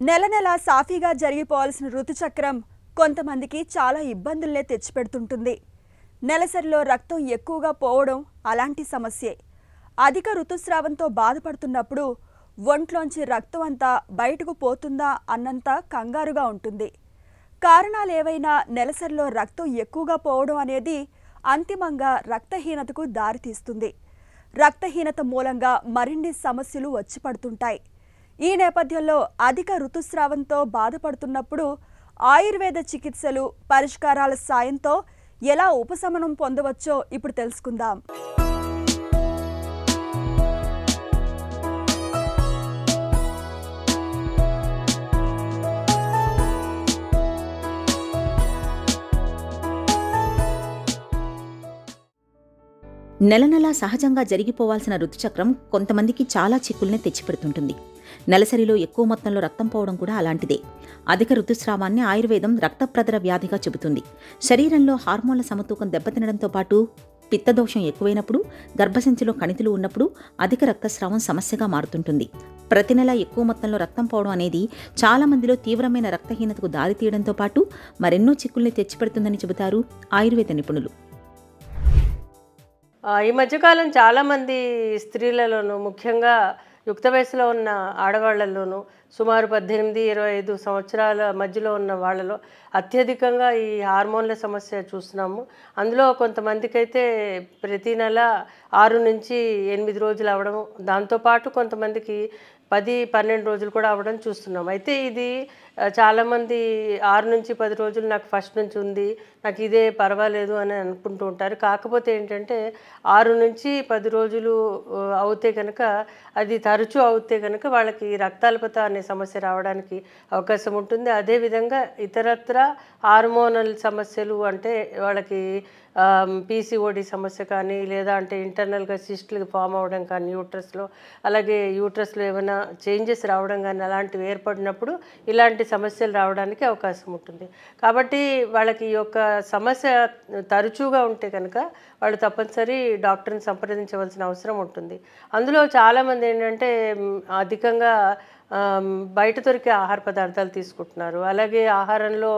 నెల నెల సాఫీగా జరిగిపోవాల్సిన ఋతుచక్రం కొంతమందికి చాలా ఇబ్బందుల్నే తెచ్చిపెడుతుంటుంది. నెలసరిలో రక్తం ఎక్కువగా పోవడం అలాంటి సమస్యే. అధిక ఋతుస్రావంతో బాధపడుతున్నప్పుడు ఒంట్లోంచి రక్తం అంతా బయటకు పోతుందా అన్నంత కంగారుగా ఉంటుంది. కారణాలు ఏవైనా నెలసరిలో రక్తం ఎక్కువగా పోవడం అనేది అంతిమంగా రక్తహీనతకు దారితీస్తుంది. రక్తహీనత మూలంగా మరిన్ని సమస్యలు వచ్చి పడుతుంటాయి. ఈ నేపథ్యంలో అధిక ఋతుస్రావంతో బాధపడుతున్నప్పుడు ఆయుర్వేద చికిత్సలు, పరిష్కారాల సాయంతో ఎలా ఉపశమనం పొందవచ్చో ఇప్పుడు తెలుసుకుందాం. నెల నెలా సహజంగా జరిగిపోవాల్సిన ఋతుచక్రం కొంతమందికి చాలా చిక్కుల్ని తెచ్చిపెడుతుంటుంది. నెలసరిలో ఎక్కువ మొత్తంలో రక్తం పోవడం కూడా అలాంటిదే. అధిక ఋతుస్రావాన్ని ఆయుర్వేదం రక్తప్రదర వ్యాధిగా చెబుతుంది. శరీరంలో హార్మోన్ల సమతూకం దెబ్బతినడంతో పాటు పిత్తదోషం ఎక్కువైనప్పుడు, గర్భసంచిలో కణితులు ఉన్నప్పుడు అధిక రక్తస్రావం సమస్యగా మారుతుంటుంది. ప్రతి నెల ఎక్కువ మొత్తంలో రక్తం పోవడం అనేది చాలా మందిలో తీవ్రమైన రక్తహీనతకు దారితీయడంతో పాటు మరెన్నో చిక్కుల్ని తెచ్చిపెడుతుందని చెబుతారు ఆయుర్వేద నిపుణులు. ఈ మధ్యకాలం చాలామంది స్త్రీలలోనూ, ముఖ్యంగా యుక్త వయసులో ఉన్న ఆడవాళ్లలోనూ, సుమారు 18-25 సంవత్సరాల మధ్యలో ఉన్న వాళ్ళలో అత్యధికంగా ఈ హార్మోన్ల సమస్య చూస్తున్నాము. అందులో కొంతమందికి అయితే ప్రతి నెల 6 నుంచి 8 రోజులు అవ్వడం, దాంతోపాటు కొంతమందికి 10-12 రోజులు కూడా అవ్వడం చూస్తున్నాం. అయితే ఇది చాలామంది 6 నుంచి 10 రోజులు నాకు ఫస్ట్ నుంచి ఉంది, నాకు ఇదే పర్వాలేదు అని అనుకుంటూ ఉంటారు. కాకపోతే ఏంటంటే 6 నుంచి 10 రోజులు అవుతే కనుక, అది తరచూ అవుతే కనుక వాళ్ళకి రక్తాల్పత అనే సమస్య రావడానికి అవకాశం ఉంటుంది. అదేవిధంగా ఇతరత్ర హార్మోనల్ సమస్యలు, అంటే వాళ్ళకి పీసీఓడి సమస్య కానీ, లేదా అంటే ఇంటర్నల్గా సిస్టులు ఫామ్ అవ్వడం కానీ యూట్రస్లో, అలాగే యూట్రస్లో ఏమైనా చేంజెస్ రావడం కానీ అలాంటివి ఏర్పడినప్పుడు ఇలాంటి సమస్యలు రావడానికి అవకాశం ఉంటుంది. కాబట్టి వాళ్ళకి ఈ యొక్క సమస్య తరచుగా ఉంటే కనుక వాళ్ళు తప్పనిసరి డాక్టర్ని సంప్రదించవలసిన అవసరం ఉంటుంది. అందులో చాలామంది ఏంటంటే అధికంగా బయట దొరికే ఆహార పదార్థాలు తీసుకుంటున్నారు. అలాగే ఆహారంలో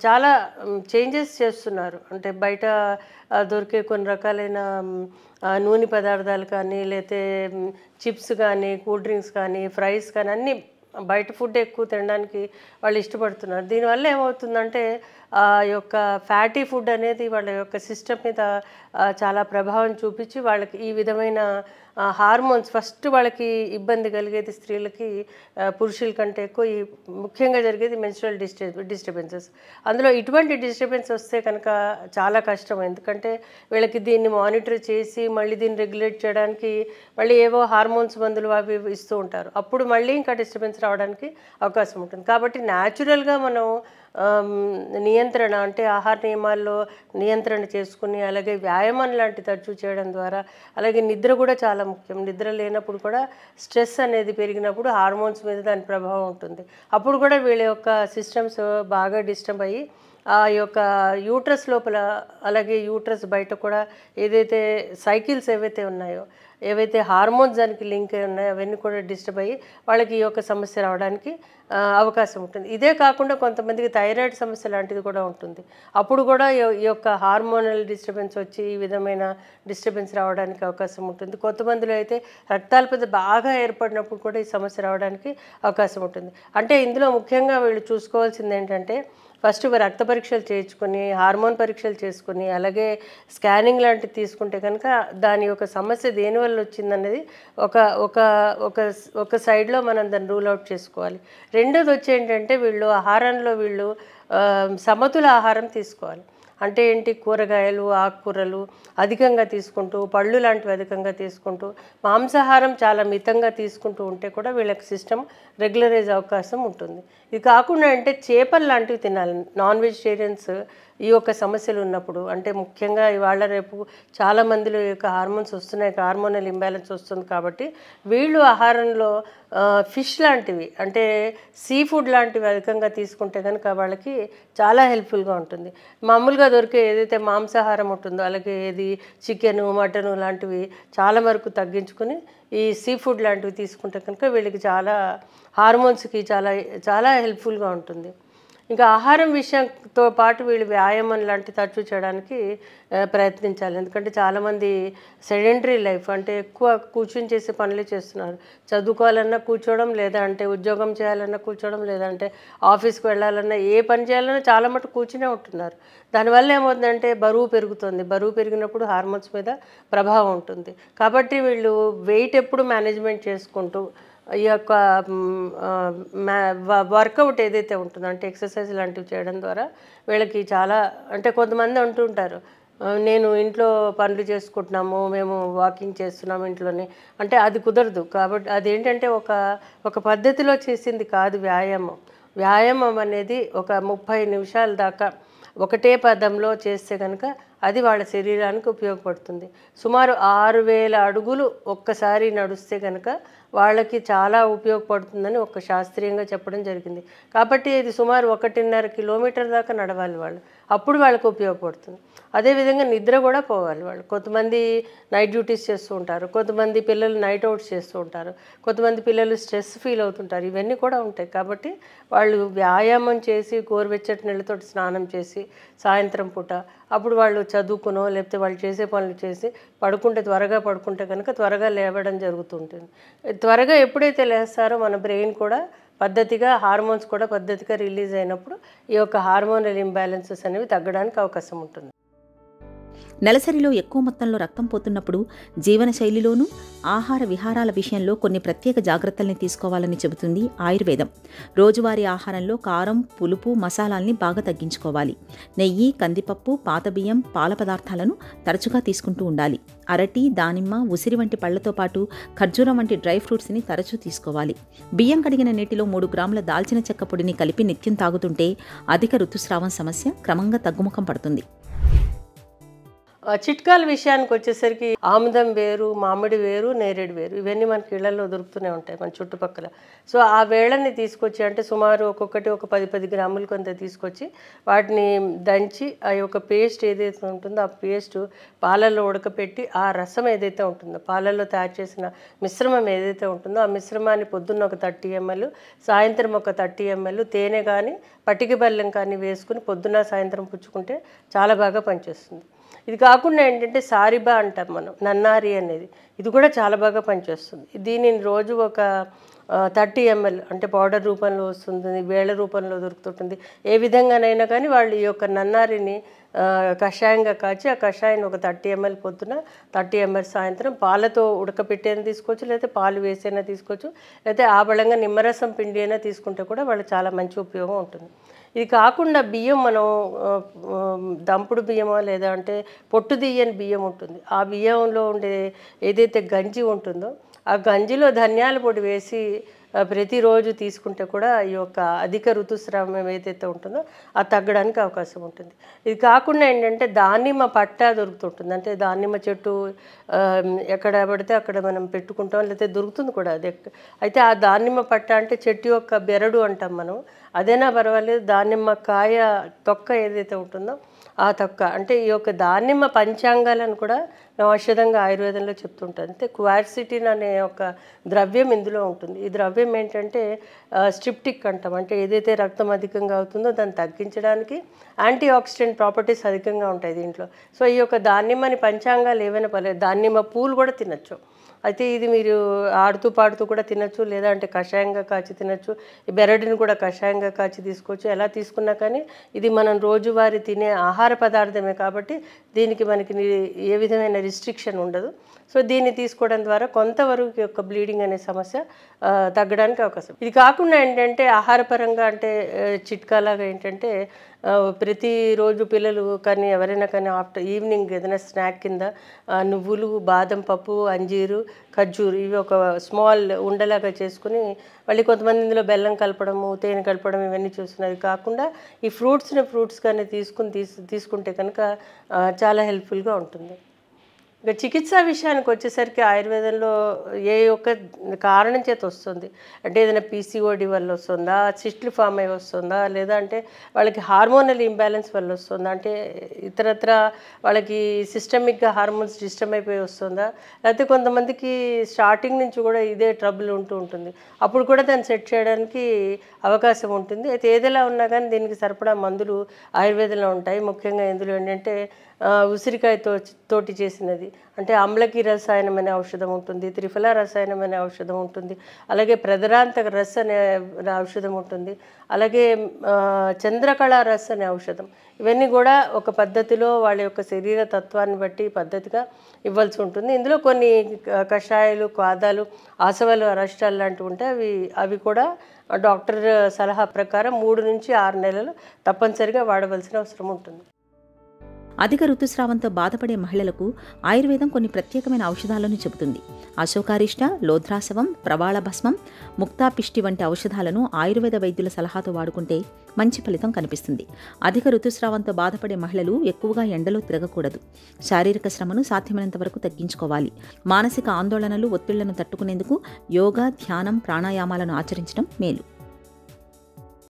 చాలా చేంజెస్ చేస్తున్నారు. అంటే బయట దొరికే కొన్ని రకాలైన నూనె పదార్థాలు కానీ, లేతే చిప్స్ కానీ, కూల్ డ్రింక్స్ కానీ, ఫ్రైస్ కానీ అన్నీ బయట ఫుడ్ ఎక్కువ తినడానికి వాళ్ళు ఇష్టపడుతున్నారు. దీనివల్ల ఏమవుతుందంటే యొక్క ఫ్యాటీ ఫుడ్ అనేది వాళ్ళ యొక్క సిస్టమ్ మీద చాలా ప్రభావం చూపించి వాళ్ళకి ఈ విధమైన హార్మోన్స్, ఫస్ట్ వాళ్ళకి ఇబ్బంది కలిగేది స్త్రీలకి పురుషుల కంటే ఎక్కువ ఈ ముఖ్యంగా జరిగేది మెన్స్ట్రువల్ డిస్టర్బెన్సెస్. అందులో ఇటువంటి డిస్టర్బెన్స్ వస్తే కనుక చాలా కష్టం. ఎందుకంటే వీళ్ళకి దీన్ని మానిటర్ చేసి మళ్ళీ దీన్ని రెగ్యులేట్ చేయడానికి మళ్ళీ ఏవో హార్మోన్స్ మందులు అవి ఇస్తూ ఉంటారు. అప్పుడు మళ్ళీ ఇంకా డిస్టర్బెన్స్ రావడానికి అవకాశం ఉంటుంది. కాబట్టి న్యాచురల్గా మనం నియంత్రణ, అంటే ఆహార నియమాల్లో నియంత్రణ చేసుకుని, అలాగే వ్యాయామం లాంటి తరచూ చేయడం ద్వారా, అలాగే నిద్ర కూడా చాలా ముఖ్యం. నిద్ర లేనప్పుడు కూడా స్ట్రెస్ అనేది పెరిగినప్పుడు హార్మోన్స్ మీద దాని ప్రభావం ఉంటుంది. అప్పుడు కూడా వీళ్ళ యొక్క సిస్టమ్స్ బాగా డిస్టర్బ్ అయ్యి ఆ యొక్క యూట్రస్ లోపల, అలాగే యూట్రస్ బయట కూడా ఏదైతే సైకిల్స్ ఏవైతే ఉన్నాయో, ఏవైతే హార్మోన్స్ దానికి లింక్ అయి ఉన్నాయో అవన్నీ కూడా డిస్టర్బ్ అయ్యి వాళ్ళకి ఈ యొక్క సమస్య రావడానికి అవకాశం ఉంటుంది. ఇదే కాకుండా కొంతమందికి థైరాయిడ్ సమస్య లాంటిది కూడా ఉంటుంది. అప్పుడు కూడా ఈ యొక్క హార్మోనల్ డిస్టర్బెన్స్ వచ్చి ఈ విధమైన డిస్టర్బెన్స్ రావడానికి అవకాశం ఉంటుంది. కొంతమందిలో అయితే రక్తాల్పత బాగా ఏర్పడినప్పుడు కూడా ఈ సమస్య రావడానికి అవకాశం ఉంటుంది. అంటే ఇందులో ముఖ్యంగా వీళ్ళు చూసుకోవాల్సింది ఏంటంటే, ఫస్ట్ రక్త పరీక్షలు చేయించుకొని, హార్మోన్ పరీక్షలు చేసుకొని, అలాగే స్కానింగ్ లాంటివి తీసుకుంటే కనుక దాని యొక్క సమస్య దేనివల్ల వచ్చిందనేది ఒక ఒక ఒక ఒక సైడ్లో మనం దాన్ని రూల్ అవుట్ చేసుకోవాలి. రెండోది వచ్చి ఏంటంటే, వీళ్ళు ఆహారంలో వీళ్ళు సమతుల ఆహారం తీసుకోవాలి. అంటే ఏంటి, కూరగాయలు, ఆకుకూరలు అధికంగా తీసుకుంటూ, పళ్ళు లాంటివి అధికంగా తీసుకుంటూ, మాంసాహారం చాలా మితంగా తీసుకుంటూ ఉంటే కూడా వీళ్ళకి సిస్టమ్ రెగ్యులరైజ్ అవకాశం ఉంటుంది. ఇది కాకుండా అంటే చేపలు లాంటివి తినాలి. నాన్ వెజిటేరియన్స్ ఈ యొక్క సమస్యలు ఉన్నప్పుడు, అంటే ముఖ్యంగా ఇవాళ రేపు చాలా మందిలో ఈ యొక్క హార్మోన్స్ వస్తున్నాయి, హార్మోనల్ ఇంబ్యాలెన్స్ వస్తుంది కాబట్టి వీళ్ళు ఆహారంలో ఫిష్ లాంటివి అంటే సీ ఫుడ్ లాంటివి అధికంగా తీసుకుంటే కనుక వాళ్ళకి చాలా హెల్ప్ఫుల్గా ఉంటుంది. మామూలుగా దొరికే ఏదైతే మాంసాహారం ఉంటుందో అలాగే ఏది చికెను మటను లాంటివి చాలా వరకు తగ్గించుకొని ఈ సీ ఫుడ్ లాంటివి తీసుకుంటే కనుక వీళ్ళకి చాలా హార్మోన్స్కి చాలా చాలా హెల్ప్ఫుల్గా ఉంటుంది. ఇంకా ఆహారం విషయంతో పాటు వీళ్ళు వ్యాయామం లాంటి తరచూ చేయడానికి ప్రయత్నించాలి. ఎందుకంటే చాలామంది సెడెంటరీ లైఫ్ అంటే ఎక్కువ కూర్చుని చేసే పనులే చేస్తున్నారు. చదువుకోవాలన్నా కూర్చోవడం, లేదా అంటే ఉద్యోగం చేయాలన్నా కూర్చోవడం, లేదంటే ఆఫీస్కి వెళ్ళాలన్నా ఏ పని చేయాలన్నా చాలా మటుకు కూర్చునే ఉంటున్నారు. దానివల్ల ఏమవుతుందంటే బరువు పెరుగుతుంది. బరువు పెరిగినప్పుడు హార్మోన్స్ మీద ప్రభావం ఉంటుంది. కాబట్టి వీళ్ళు వెయిట్ ఎప్పుడు మేనేజ్మెంట్ చేసుకుంటూ ఈ యొక్క వర్కౌట్ ఏదైతే ఉంటుందో అంటే ఎక్సర్సైజ్ లాంటివి చేయడం ద్వారా వీళ్ళకి చాలా అంటే కొంతమంది అంటుంటారు, నేను ఇంట్లో పనులు చేసుకుంటున్నాము, మేము వాకింగ్ చేస్తున్నాము ఇంట్లోనే అంటే అది కుదరదు. కాబట్టి అదేంటంటే ఒక పద్ధతిలో చేసింది కాదు వ్యాయామం. వ్యాయామం అనేది ఒక 30 నిమిషాల దాకా ఒకటే పదంలో చేస్తే కనుక అది వాళ్ళ శరీరానికి ఉపయోగపడుతుంది. సుమారు 6000 అడుగులు ఒక్కసారి నడుస్తే కనుక వాళ్ళకి చాలా ఉపయోగపడుతుందని ఒక శాస్త్రీయంగా చెప్పడం జరిగింది. కాబట్టి ఇది సుమారు 1.5 కిలోమీటర్ దాకా నడవాలి వాళ్ళు, అప్పుడు వాళ్ళకి ఉపయోగపడుతుంది. అదేవిధంగా నిద్ర కూడా పోవాలి వాళ్ళు. కొంతమంది నైట్ డ్యూటీస్ చేస్తూ ఉంటారు, కొంతమంది పిల్లలు నైట్ అవుట్స్ చేస్తూ ఉంటారు, కొంతమంది పిల్లలు స్ట్రెస్ ఫీల్ అవుతుంటారు, ఇవన్నీ కూడా ఉంటాయి. కాబట్టి వాళ్ళు వ్యాయామం చేసి గోరువెచ్చటి నీళ్ళతో స్నానం చేసి సాయంత్రం పూట అప్పుడు వాళ్ళు చదువుకునో లేకపోతే వాళ్ళు చేసే పనులు చేసి త్వరగా పడుకుంటే కనుక త్వరగా లేవడం జరుగుతుంటుంది. త్వరగా ఎప్పుడైతే లేస్తారో మన బ్రెయిన్ కూడా పద్ధతిగా హార్మోన్స్ కూడా పద్ధతిగా రిలీజ్ అయినప్పుడు ఈ యొక్క హార్మోనల్ ఇంబ్యాలెన్సెస్ అనేవి తగ్గడానికి అవకాశం ఉంటుంది. నెలసరిలో ఎక్కువ మొత్తంలో రక్తం పోతున్నప్పుడు జీవనశైలిలోనూ ఆహార విహారాల విషయంలో కొన్ని ప్రత్యేక జాగ్రత్తల్ని తీసుకోవాలని చెబుతుంది ఆయుర్వేదం. రోజువారీ ఆహారంలో కారం, పులుపు, మసాలాల్ని బాగా తగ్గించుకోవాలి. నెయ్యి, కందిపప్పు, పాత బియ్యం, పాల పదార్థాలను తరచుగా తీసుకుంటూ ఉండాలి. అరటి, దానిమ్మ, ఉసిరి వంటి పళ్లతో పాటు ఖర్జూరం వంటి డ్రై ఫ్రూట్స్ని తరచూ తీసుకోవాలి. బియ్యం కడిగిన నీటిలో 3 గ్రాముల దాల్చిన చెక్క పొడిని కలిపి నిత్యం తాగుతుంటే అధిక ఋతుస్రావం సమస్య క్రమంగా తగ్గుముఖం పడుతుంది. చిట్కాల విషయానికి వచ్చేసరికి ఆముదం వేరు, మామిడి వేరు, నేరేడు వేరు ఇవన్నీ మనకి ఇళ్లలో దొరుకుతూనే ఉంటాయి మన చుట్టుపక్కల. సో ఆ వేళ్ళని తీసుకొచ్చి అంటే సుమారు ఒక్కొక్కటి ఒక 10 గ్రాములు కొంత తీసుకొచ్చి వాటిని దంచి ఆ యొక్క పేస్ట్ ఏదైతే ఉంటుందో ఆ పేస్ట్ పాలల్లో ఉడకపెట్టి ఆ రసం ఏదైతే ఉంటుందో పాలల్లో తయారు చేసిన మిశ్రమం ఏదైతే ఉంటుందో ఆ మిశ్రమాన్ని పొద్దున్న ఒక 30 ml, సాయంత్రం ఒక 30 ml తేనె కానీ పటిక బెల్లం కానీ వేసుకుని పొద్దున్న సాయంత్రం పుచ్చుకుంటే చాలా బాగా పనిచేస్తుంది. ఇది కాకుండా ఏంటంటే సారిబా అంటాం మనం, నన్నారి అనేది, ఇది కూడా చాలా బాగా పనిచేస్తుంది. దీనిని రోజు ఒక 30 ml అంటే పౌడర్ రూపంలో వస్తుంది, వేళ రూపంలో దొరుకుతుంటుంది. ఏ విధంగానైనా కానీ వాళ్ళు ఈ యొక్క నన్నారిని కషాయంగా కాచి ఆ కషాయాన్ని ఒక 30 ml పొద్దున, 30 ml సాయంత్రం పాలతో ఉడకపెట్టైనా తీసుకోవచ్చు, లేకపోతే పాలు వేసైనా తీసుకోవచ్చు, లేకపోతే ఆబళంగా నిమ్మరసం పిండి అయినా తీసుకుంటే కూడా వాళ్ళకి చాలా మంచి ఉపయోగం ఉంటుంది. ఇది కాకుండా బియ్యం మనం దంపుడు బియ్యమో లేదా అంటే పొట్టు తీయని బియ్యం ఉంటుంది, ఆ బియ్యంలో ఉండే ఏదైతే గంజి ఉంటుందో ఆ గంజిలో ధనియాల పొడి వేసి ప్రతిరోజు తీసుకుంటే కూడా ఈ యొక్క అధిక ఋతుస్రావం ఏదైతే ఉంటుందో అది తగ్గడానికి అవకాశం ఉంటుంది. ఇది కాకుండా ఏంటంటే దానిమ్మ పట్ట దొరుకుతుంటుంది, అంటే దానిమ్మ చెట్టు ఎక్కడ పడితే అక్కడ మనం పెట్టుకుంటాం, లేకపోతే దొరుకుతుంది కూడా అది. అయితే ఆ దానిమ్మ పట్ట అంటే చెట్టు యొక్క బెరడు అంటాం మనం, అదైనా పర్వాలేదు. దానిమ్మ కాయ తొక్క ఏదైతే ఉంటుందో ఆ తొక్క అంటే ఈ యొక్క దానిమ్మ పంచాంగాలను కూడా ఔషధంగా ఆయుర్వేదంలో చెప్తుంటారు. అంటే క్వార్సిటిన్ అనే ఒక ద్రవ్యం ఇందులో ఉంటుంది. ఈ ద్రవ్యం ఏంటంటే స్ట్రిప్టిక్ అంటాం, అంటే ఏదైతే రక్తం అధికంగా అవుతుందో దాన్ని తగ్గించడానికి యాంటీ ఆక్సిడెంట్ ప్రాపర్టీస్ అధికంగా ఉంటాయి దీంట్లో. సో ఈ యొక్క దానిమ్మని పంచాంగాలు ఏవైనా పర్లేదు, దానిమ్మ పూలు కూడా తినచ్చు. అయితే ఇది మీరు ఆడుతూ పాడుతూ కూడా తినచ్చు, లేదా అంటే కషాయంగా కాచి తినచ్చు. ఈ బెరడుని కూడా కషాయంగా కాచి తీసుకోవచ్చు. ఎలా తీసుకున్నా కానీ ఇది మనం రోజువారీ తినే ఆహార పదార్థమే కాబట్టి దీనికి మనకి ఏ విధమైన రిస్ట్రిక్షన్ ఉండదు. సో దీన్ని తీసుకోవడం ద్వారా కొంతవరకు యొక్క బ్లీడింగ్ అనే సమస్య తగ్గడానికి అవకాశం. ఇది కాకుండా ఏంటంటే ఆహారపరంగా అంటే చిట్కాలాగా ఏంటంటే ప్రతిరోజు పిల్లలు కానీ ఎవరైనా కానీ ఆఫ్టర్ ఈవినింగ్ ఏదైనా స్నాక్ కింద నువ్వులు, బాదం పప్పు, అంజీరు, ఖర్జూరు ఇవి ఒక స్మాల్ ఉండలాగా చేసుకుని, మళ్ళీ కొంతమంది ఇందులో బెల్లం కలపడము, తేనె కలపడం ఇవన్నీ చూస్తున్నది కాకుండా ఈ ఫ్రూట్స్ కానీ తీసుకుంటే కనుక చాలా హెల్ప్ఫుల్గా ఉంటుంది. ఇక చికిత్సా విషయానికి వచ్చేసరికి ఆయుర్వేదంలో ఏ ఒక్క కారణం చేత వస్తుంది అంటే ఏదైనా పీసీఓడి వల్ల వస్తుందా, సిస్టులు ఫామ్ అయ్యి వస్తుందా, లేదా అంటే వాళ్ళకి హార్మోనల్ ఇంబ్యాలెన్స్ వల్ల వస్తుందా, అంటే ఇతరత్ర వాళ్ళకి సిస్టమిక్గా హార్మోన్స్ డిస్టర్బ్ అయిపోయి వస్తుందా, లేకపోతే కొంతమందికి స్టార్టింగ్ నుంచి కూడా ఇదే ట్రబుల్ ఉంటుంది. అప్పుడు కూడా దాన్ని సెట్ చేయడానికి అవకాశం ఉంటుంది. అయితే ఏదైనా ఉన్నా కానీ దీనికి సరిపడా మందులు ఆయుర్వేదంలో ఉంటాయి. ముఖ్యంగా ఇందులో ఏంటంటే ఉసిరికాయతోటి చేసినది అంటే అమ్లకి రసాయనం అనే ఔషధం ఉంటుంది, త్రిఫల రసాయనం అనే ఔషధం ఉంటుంది, అలాగే ప్రదరాంతక రస్ అనే ఔషధం ఉంటుంది, అలాగే చంద్రకళ రస్ అనే ఔషధం. ఇవన్నీ కూడా ఒక పద్ధతిలో వాళ్ళ యొక్క శరీర తత్వాన్ని బట్టి పద్ధతిగా ఇవ్వాల్సి ఉంటుంది. ఇందులో కొన్ని కషాయాలు, క్వాదాలు, ఆసవాలు, అరష్టాలు లాంటివి ఉంటాయి. అవి కూడా డాక్టర్ సలహా ప్రకారం 3 నుంచి 6 నెలలు తప్పనిసరిగా వాడవలసిన అవసరం ఉంటుంది. అధిక ఋతుస్రావంతో బాధపడే మహిళలకు ఆయుర్వేదం కొన్ని ప్రత్యేకమైన ఔషధాలను చెబుతుంది. అశోకారిష్ట, లోధ్రాసవం, ప్రవాళ భస్మం, ముక్తాపిష్టి వంటి ఔషధాలను ఆయుర్వేద వైద్యుల సలహాతో వాడుకుంటే మంచి ఫలితం కనిపిస్తుంది. అధిక ఋతుస్రావంతో బాధపడే మహిళలు ఎక్కువగా ఎండలో తిరగకూడదు. శారీరక శ్రమను సాధ్యమైనంత వరకు తగ్గించుకోవాలి. మానసిక ఆందోళనలు, ఒత్తిళ్లను తట్టుకునేందుకు యోగా, ధ్యానం, ప్రాణాయామాలను ఆచరించడం మేలు.